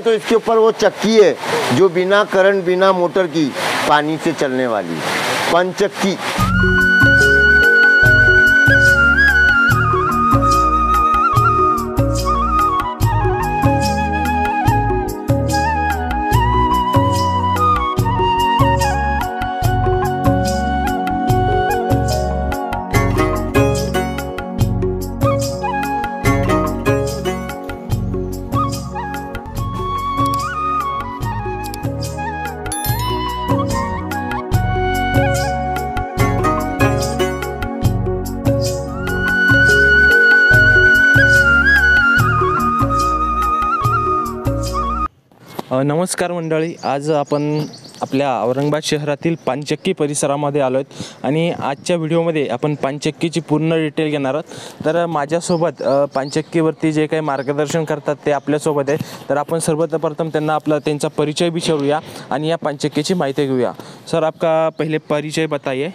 तो इसके ऊपर वो चक्की है जो बिना करंट बिना मोटर की पानी से चलने वाली पंचक्की। नमस्कार मंडळी, आज आपण आपल्या औरंगाबाद शहरातील पानचक्की परिसरामध्ये आलो आहेत आणि आजच्या व्हिडिओमध्ये आपण पानचक्कीची पूर्ण डिटेल घेणार आहोत। तर माझ्यासोबत पानचक्कीवरती जे काही मार्गदर्शन करतात ते आपल्यासोबत आहे। तर आपण सर्वप्रथम त्यांचा परिचय विचारूया आणि या पानचक्कीची माहिती घेऊया। सर, आपका पहले परिचय बताइए।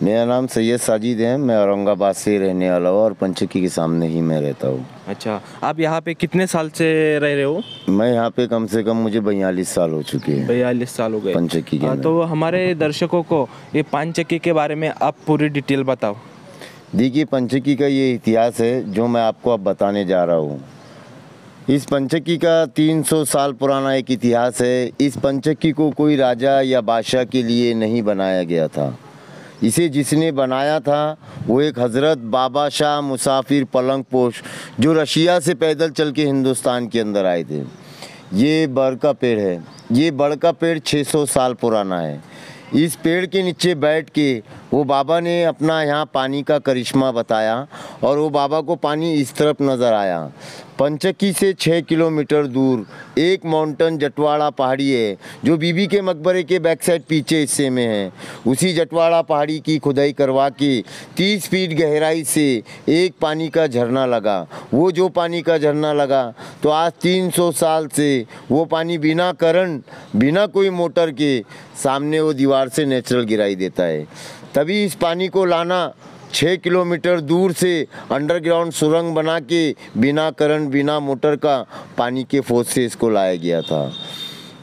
मेरा नाम सैयद साजिद है, मैं औरंगाबाद से रहने वाला हूँ और पंचक्की के सामने ही मैं रहता हूँ। अच्छा, आप यहाँ पे कितने साल से रह रहे हो? मैं यहाँ पे कम से कम मुझे 42 साल हो चुके हैं। 42 साल हो गए पंचक्की के। तो हमारे दर्शकों को ये पानचक्की के बारे में आप पूरी डिटेल बताओ। देखिए, पंचक्की का ये इतिहास है जो मैं आपको अब बताने जा रहा हूँ। इस पंचक्की का 300 साल पुराना एक इतिहास है। इस पंचक्की को कोई राजा या बादशाह के लिए नहीं बनाया गया था। इसे जिसने बनाया था वो एक हज़रत बाबा शाह मुसाफिर पलंगपोश जो रशिया से पैदल चल के हिंदुस्तान के अंदर आए थे। ये बड़ का पेड़ है। ये बड़ का पेड़ 600 साल पुराना है। इस पेड़ के नीचे बैठ के वो बाबा ने अपना यहाँ पानी का करिश्मा बताया और वो बाबा को पानी इस तरफ नज़र आया। पंचक्की से 6 किलोमीटर दूर एक माउंटेन जटवाड़ा पहाड़ी है जो बीबी के मकबरे के बैक साइड पीछे हिस्से में है। उसी जटवाड़ा पहाड़ी की खुदाई करवा के 30 फीट गहराई से एक पानी का झरना लगा। वो जो पानी का झरना लगा तो आज 300 साल से वो पानी बिना करंट बिना कोई मोटर के सामने वो दीवार से नेचुरल गिराई देता है। तभी इस पानी को लाना 6 किलोमीटर दूर से अंडरग्राउंड सुरंग बना के बिना करंट बिना मोटर का पानी के फोर्स से इसको लाया गया था।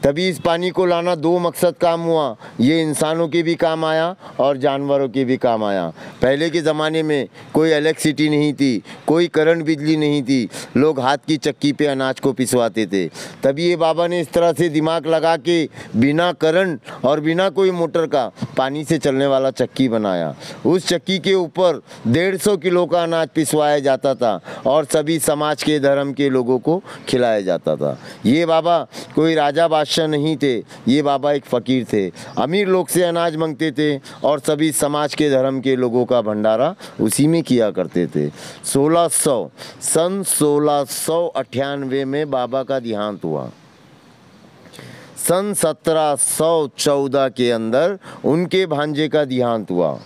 तभी इस पानी को लाना 2 मकसद काम हुआ। ये इंसानों के भी काम आया और जानवरों के भी काम आया। पहले के ज़माने में कोई इलेक्ट्रिसिटी नहीं थी, कोई करंट बिजली नहीं थी। लोग हाथ की चक्की पे अनाज को पिसवाते थे। तभी ये बाबा ने इस तरह से दिमाग लगा के बिना करंट और बिना कोई मोटर का पानी से चलने वाला चक्की बनाया। उस चक्की के ऊपर 150 किलो का अनाज पिसवाया जाता था और सभी समाज के धर्म के लोगों को खिलाया जाता था। ये बाबा कोई राजा बादशाह नहीं थे, ये बाबा एक फ़कीर थे। अमीर लोग से अनाज मांगते थे और सभी समाज के धर्म के लोगों का भंडारा उसी में किया करते थे। सन 1698 में बाबा का देहांत हुआ। सन 1714 के अंदर उनके भांजे का देहांत हुआ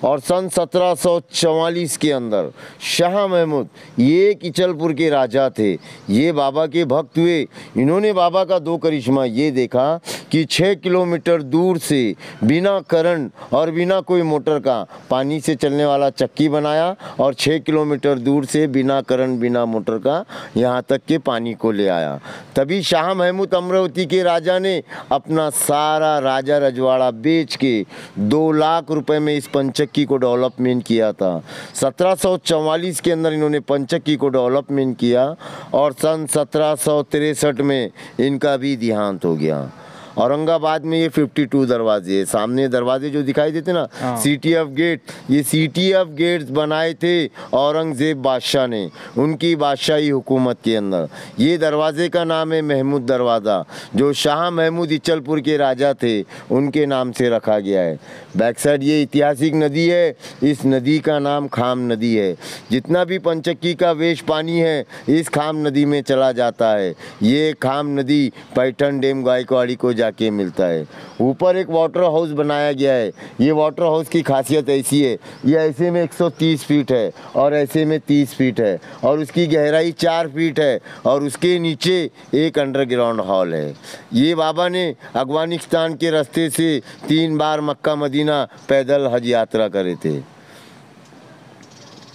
और सन 1744 के अंदर शाह महमूद ये किचलपुर के राजा थे। ये बाबा के भक्त हुए। इन्होंने बाबा का 2 करिश्मा ये देखा कि 6 किलोमीटर दूर से बिना करंट और बिना कोई मोटर का पानी से चलने वाला चक्की बनाया और 6 किलोमीटर दूर से बिना करंट बिना मोटर का यहाँ तक के पानी को ले आया। तभी शाह महमूद अमरावती के राजा ने अपना सारा राजा रजवाड़ा बेच के 2 लाख रुपए में इस पंचक्की को डेवलपमेंट किया था। 1744 के अंदर इन्होंने पंचक्की को डेवलपमेंट किया और सन 1763 में इनका भी देहांत हो गया। औरंगाबाद में ये 52 दरवाजे है। सामने दरवाजे जो दिखाई देते ना, सिटी ऑफ गेट, ये सिटी ऑफ गेट्स बनाए थे औरंगजेब बादशाह ने उनकी बादशाही हुकूमत के अंदर। ये दरवाजे का नाम है महमूद दरवाज़ा, जो शाह महमूद इचलपुर के राजा थे उनके नाम से रखा गया है। बैक साइड ये ऐतिहासिक नदी है। इस नदी का नाम खाम नदी है। जितना भी पंचक्की का वेश पानी है इस खाम नदी में चला जाता है। ये खाम नदी पैठन डैम गायकवाड़ी को जाके मिलता है। ऊपर एक वाटर हाउस बनाया गया है। ये वाटर हाउस की खासियत ऐसी है, ये ऐसे में 130 फीट है और ऐसे में 30 फीट है और उसकी गहराई 4 फीट है और उसके नीचे एक अंडरग्राउंड हॉल है। ये बाबा ने अफगानिस्तान के रास्ते से 3 बार मक्का मदीना पैदल हज यात्रा करे थे।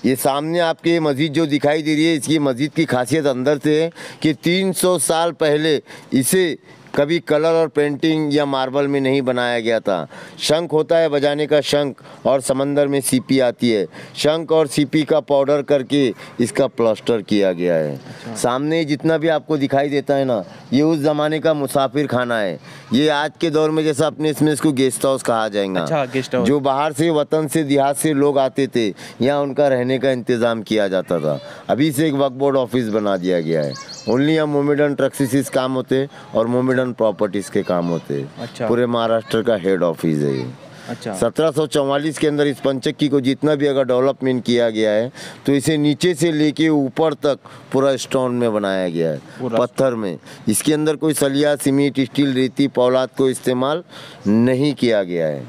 ये सामने आपके ये मस्जिद जो दिखाई दे रही है, इसकी मस्जिद की खासियत अंदर से है कि 300 साल पहले इसे कभी कलर और पेंटिंग या मार्बल में नहीं बनाया गया था। शंख होता है बजाने का शंख, और समंदर में सीपी आती है। शंख और सीपी का पाउडर करके इसका प्लास्टर किया गया है। सामने जितना भी आपको दिखाई देता है ना, ये उस ज़माने का मुसाफिर खाना है। ये आज के दौर में जैसा अपने इसमें इसको गेस्ट हाउस कहा जाएगा। अच्छा, गेस्ट हाउस। जो बाहर से, वतन से, देहात से लोग आते थे, यहाँ उनका रहने का इंतज़ाम किया जाता था। अभी से एक वक्फ बोर्ड ऑफिस बना दिया गया है। ओनली यहाँ मोमेडन ट्रक्सिस काम होते और मोमेडन प्रॉपर्टीज़ के काम होते। अच्छा। पूरे महाराष्ट्र का हेड ऑफिस है ये। अच्छा। 1744 के अंदर इस पंचक्की को जितना भी अगर डेवलपमेंट किया गया है, तो इसे नीचे से लेके ऊपर तक पूरा स्टोन में बनाया गया है, पत्थर में। इसके अंदर कोई सलिया, सीमेंट, स्टील, रेती, पौलाद को इस्तेमाल नहीं किया गया है।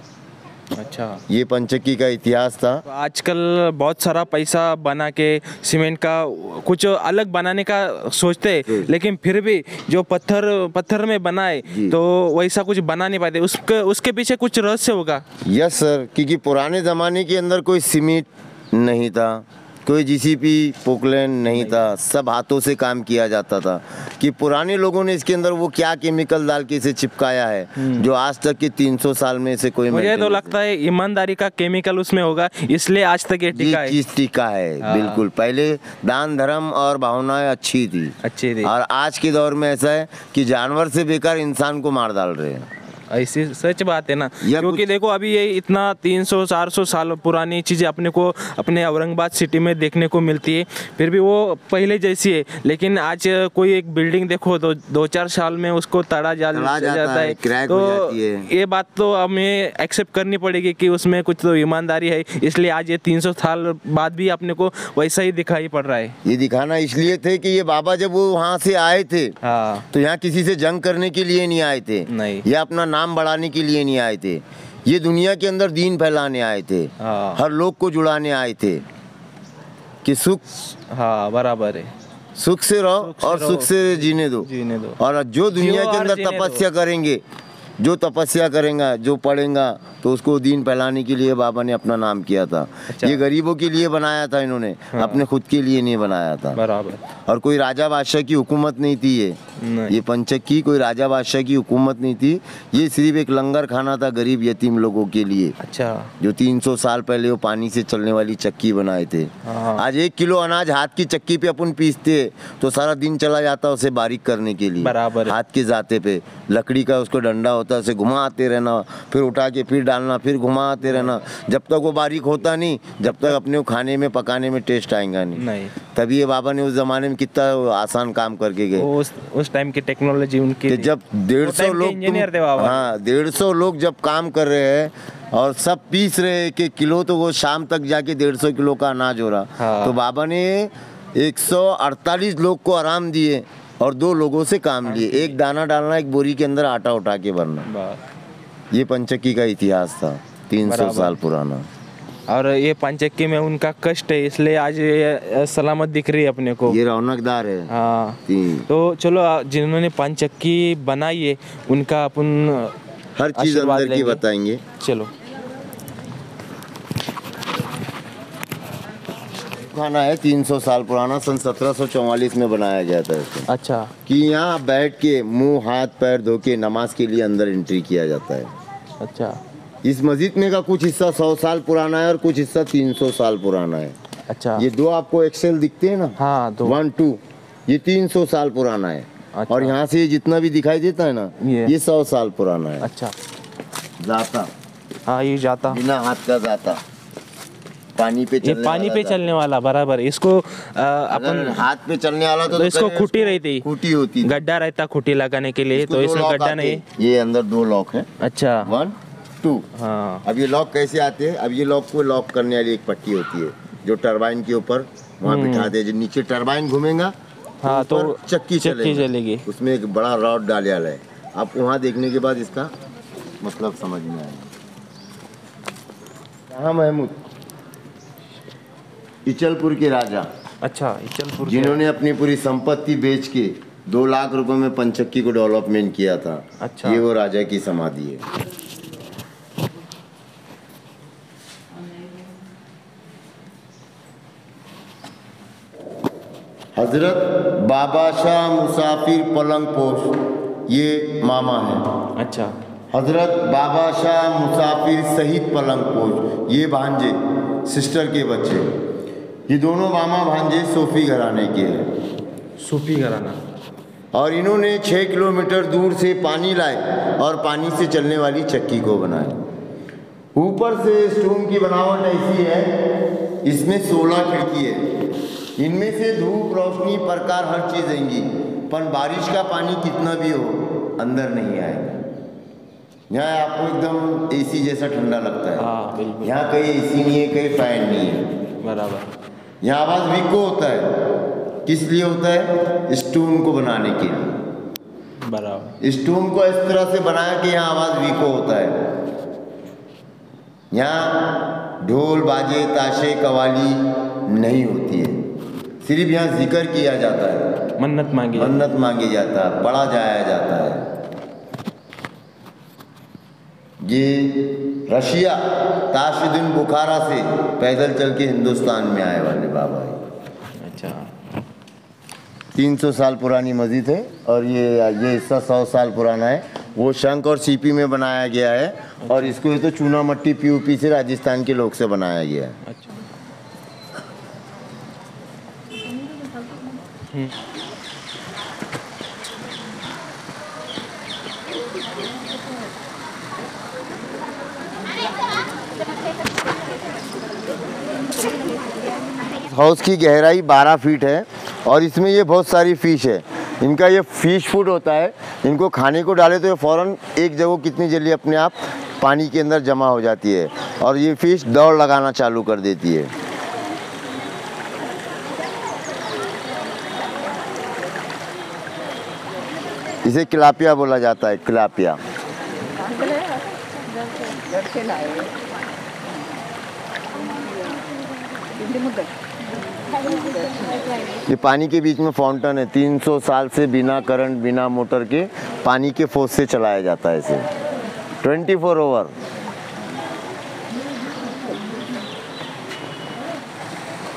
अच्छा, ये पंचक्की का इतिहास था। आजकल बहुत सारा पैसा बना के सीमेंट का कुछ अलग बनाने का सोचते हैं, लेकिन फिर भी जो पत्थर में बनाए तो वैसा कुछ बना नहीं पाते। उसके पीछे कुछ रहस्य होगा। यस सर, क्योंकि पुराने ज़माने के अंदर कोई सीमेंट नहीं था, कोई जीसीपी, पोकलैंड नहीं था, सब हाथों से काम किया जाता था। कि पुराने लोगों ने इसके अंदर वो क्या केमिकल डाल के इसे चिपकाया है, जो आज तक के 300 साल में से कोई मुझे तो लगता है ईमानदारी का केमिकल उसमें होगा, इसलिए आज तक ये टिका है। चीज टिका है। बिल्कुल, पहले दान धर्म और भावनाएं अच्छी थी। और आज के दौर में ऐसा है कि जानवर से बेकार इंसान को मार डाल रहे हैं। ऐसी सच बात है ना, क्योंकि देखो अभी ये इतना 300-400 साल पुरानी चीज़ें अपने को अपने औरंगाबाद सिटी में देखने को मिलती है, फिर भी वो पहले जैसी है। लेकिन आज कोई एक बिल्डिंग देखो तो 2-4 साल में उसको तड़ा जाता है, क्रैक तो हो जाती है। ये बात तो हमें एक्सेप्ट करनी पड़ेगी कि उसमें कुछ तो ईमानदारी है। इसलिए आज ये 300 साल बाद भी अपने को वैसा ही दिखाई पड़ रहा है। ये दिखाना इसलिए थे कि ये बाबा जब वो वहाँ से आए थे, तो यहाँ किसी से जंग करने के लिए नहीं आए थे, नहीं, ये अपना नाम बढ़ाने के लिए नहीं आए थे। ये दुनिया के अंदर दीन फैलाने आए थे, हर लोग को जुड़ाने आए थे कि सुख, हाँ बराबर है, सुख से रहो और सुख से जीने दो। और जो दुनिया के अंदर तपस्या करेंगे, जो तपस्या करेगा, जो पढ़ेगा, तो उसको दीन फैलाने के लिए बाबा ने अपना नाम किया था। अच्छा। ये गरीबों के लिए बनाया था इन्होंने, अपने खुद के लिए नहीं बनाया था। बराबर। और कोई राजा बादशाह की हुकूमत नहीं थी ये पंचक्की कोई राजा बादशाह की हुकूमत नहीं थी। ये सिर्फ एक लंगर खाना था गरीब यतीम लोगों के लिए। अच्छा। जो 300 साल पहले वो पानी से चलने वाली चक्की बनाए थे। आज 1 किलो अनाज हाथ की चक्की पे अपन पीसते तो सारा दिन चला जाता उसे बारीक करने के लिए। बराबर। हाथ के जाते पे लकड़ी का उसको डंडा होता है, उसे घुमाते रहना, फिर उठा के फिर डालना, फिर घुमाते रहना, जब तक वो बारीक होता नहीं, जब तक अपने को खाने में पकाने में टेस्ट आएगा नहीं। तभी ये बाबा ने उस जमाने में कितना आसान काम करके गए। उस टाइम की टेक्नोलॉजी उनकी, जब 150 लोग, इंजीनियर थे बाबा। हाँ 150 लोग जब काम कर रहे हैं और सब पीस रहे हैं कि किलो, तो वो शाम तक जाके 150 किलो का अनाज हो रहा। तो बाबा ने 148 लोग को आराम दिए और 2 लोगों से काम लिए। एक दाना डालना, एक बोरी के अंदर आटा उठा के भरना। ये पंचक्की का इतिहास था, 300 साल पुराना। और ये पंचक्की में उनका कष्ट है, इसलिए आज ये सलामत दिख रही है अपने को। ये रौनकदार है। हाँ, तो चलो जिन्होंने पंचक्की बनाई है उनका अपन हर चीज अंदर की बताएंगे। चलो। खाना है 300 साल पुराना, सन 1744 में बनाया गया था इसको। अच्छा। कि यहाँ बैठ के मुंह हाथ पैर धो के नमाज के लिए अंदर एंट्री किया जाता है। अच्छा। इस मस्जिद में का कुछ हिस्सा 100 साल पुराना है और कुछ हिस्सा 300 साल पुराना है। अच्छा। ये 2 आपको एक्सेल दिखते हैं ना, हाँ 1, 2, ये 300 साल पुराना है। अच्छा। और यहाँ से जितना भी दिखाई देता है ना, ये 100 साल पुराना है। अच्छा। जाता, हाँ ये जाता, बिना हाथ का जाता, पानी पे चलने वाला। बराबर। इसको अपन हाथ पे चलने वाला तो इसको खुटी रहती, खुटी होती, गड्ढा रहता खुटी लगाने के लिए, तो इसमें गड्ढा नहीं। ये अंदर 2 लॉक है। अच्छा। 1, 2। हाँ। अब ये लॉक कैसे आते हैं? अब ये लॉक को लॉक करने वाली एक पट्टी होती है जो टरबाइन के ऊपर वहाँ बिठाते हैं। जो नीचे टरबाइन घूमेगा, हाँ, तो चक्की चलेगी। उसमें एक बड़ा रॉड डाले वाला है। आपको वहाँ देखने के बाद इसका मतलब समझ में आएगा। कहाँ महमूद? इचलपुर के राजा। अच्छा, इचलपुर, जिन्होंने अपनी पूरी संपत्ति बेच के 2 लाख रुपए में पंचक्की को डेवलपमेंट किया था। अच्छा। ये वो राजा की समाधि है। हजरत बाबा शाह मुसाफिर पलंग पोश ये मामा है। अच्छा। हजरत बाबा शाह मुसाफिर शहीद पलंग पोश ये भांजे सिस्टर के बच्चे। ये दोनों मामा भांजे सूफी घराने के हैं। सूफी घराना। और इन्होंने 6 किलोमीटर दूर से पानी लाए और पानी से चलने वाली चक्की को बनाए। ऊपर से स्टोन की बनावट ऐसी है, इसमें 16 खिड़की है। इनमें से धूप रोशनी प्रकार हर चीज़ आएंगी, पर बारिश का पानी कितना भी हो अंदर नहीं आएगा। यहाँ आपको एकदम एसी जैसा ठंडा लगता है। हाँ बिल्कुल। यहाँ कहीं एसी नहीं है, कहीं फैन नहीं है। बराबर। यहाँ आवाज़ विको होता है, किस लिए होता है? स्टोन को बनाने के लिए। बराबर। स्टोन को इस तरह से बनाया कि यहाँ आवाज़ विको होता है। यहाँ ढोल बाजे ताशे कवाली नहीं होती है, सिर्फ यहाँ जिक्र किया जाता है, मन्नत मांगी जाता है, पढ़ा जाया जाता है। ये रशिया ताशुद्दीन बुखारा से पैदल चल के हिंदुस्तान में आए वाले बाबा है। अच्छा। 300 साल पुरानी मस्जिद है और ये हिस्सा 100 साल पुराना है। वो शंख और सीपी में बनाया गया है। और इसको ये तो चूना मट्टी पीओपी से राजस्थान के लोग से बनाया गया है। अच्छा। हाउस की गहराई 12 फीट है और इसमें ये बहुत सारी फिश है। इनका ये फिश फूड होता है। इनको खाने को डाले तो ये फ़ौरन एक जगह कितनी जल्दी अपने आप पानी के अंदर जमा हो जाती है और ये फिश दौड़ लगाना चालू कर देती है। इसे तिलापिया बोला जाता है, तिलापिया। ये पानी के बीच में फाउंटेन है। 300 साल से बिना करंट बिना मोटर के पानी के फोर्स से चलाया जाता है इसे 24 ओवर।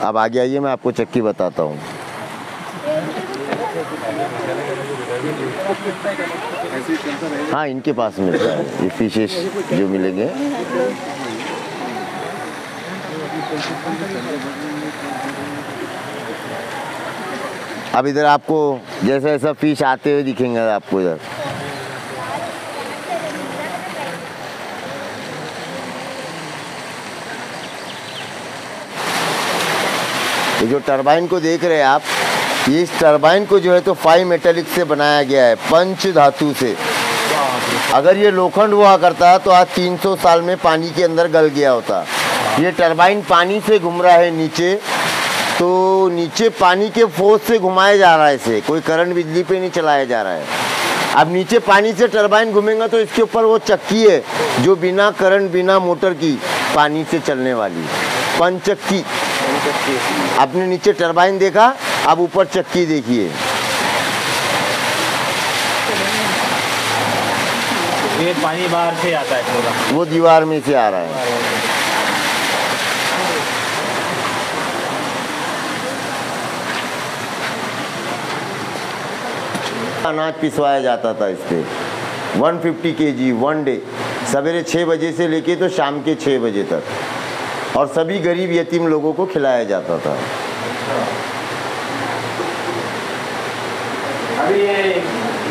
अब आगे आइए, मैं आपको चक्की बताता हूँ। हाँ, इनके पास मिलता है ये फिशेस जो मिलेंगे। अब इधर आपको जैसा ऐसा फिश आते हुए दिखेंगे आपको इधर। ये जो टरबाइन को देख रहे हैं आप, ये इस टरबाइन को जो है तो 5 मेटेलिक से बनाया गया है, पंच धातु से। अगर ये लोखंड हुआ करता तो आज 300 साल में पानी के अंदर गल गया होता। ये टरबाइन पानी से घूम रहा है नीचे, तो नीचे पानी के फोर्स से घुमाया जा रहा है इसे, कोई करंट बिजली पे नहीं चलाया जा रहा है। अब नीचे पानी से टरबाइन घूमेगा तो इसके ऊपर वो चक्की है जो बिना करंट बिना मोटर की पानी से चलने वाली पंचक्की। आपने नीचे टरबाइन देखा, अब ऊपर चक्की देखिए। ये पानी बाहर से आता है पूरा, वो दीवार में से आ रहा है। अनाज पिसवाया जाता था इस पे 150 kg 1 डे, सवेरे 6 बजे से लेके तो शाम के 6 बजे तक, और सभी गरीब यतीम लोगों को खिलाया जाता था। अभी ये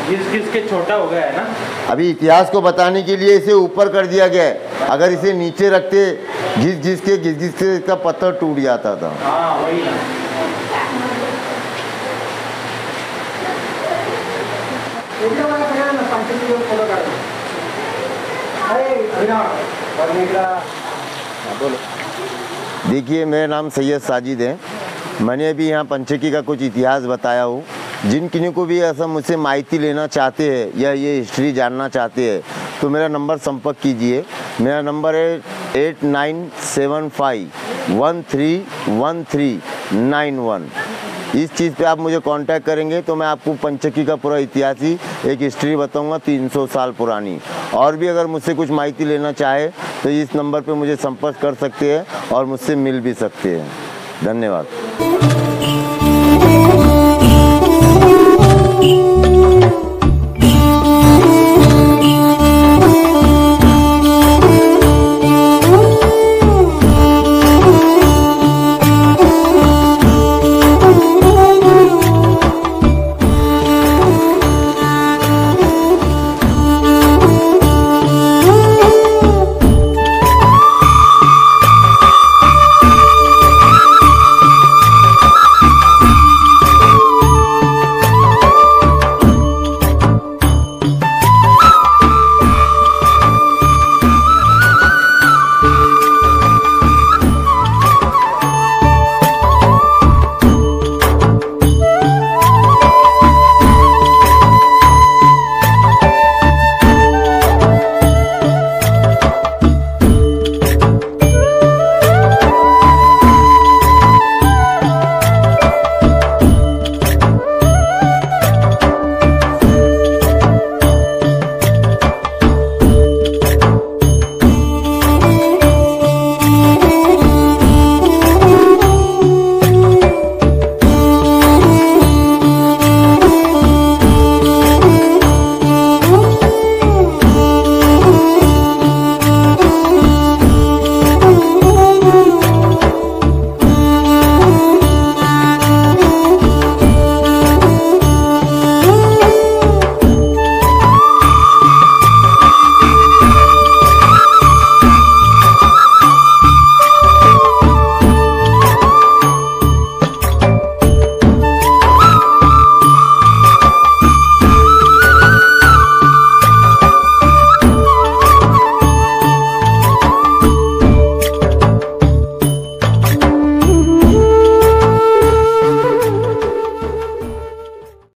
घिस के छोटा हो गया है ना। अभी इतिहास को बताने के लिए इसे ऊपर कर दिया गया है। अगर इसे नीचे रखते घिस के इसका पत्थर टूट जाता था। हाँ वही ना। देखिए, मेरा नाम सैयद साजिद है। मैंने अभी यहाँ पंचक्की का कुछ इतिहास बताया हूँ। जिन किन्हीं को भी ऐसा मुझसे माहिती लेना चाहते हैं या ये हिस्ट्री जानना चाहते हैं तो मेरा नंबर संपर्क कीजिए। मेरा नंबर है 8975131391। इस चीज़ पे आप मुझे कांटेक्ट करेंगे तो मैं आपको पंचक्की का पूरा इतिहास ही एक हिस्ट्री बताऊंगा 300 साल पुरानी। और भी अगर मुझसे कुछ माहिती लेना चाहे तो इस नंबर पे मुझे संपर्क कर सकते हैं और मुझसे मिल भी सकते हैं। धन्यवाद।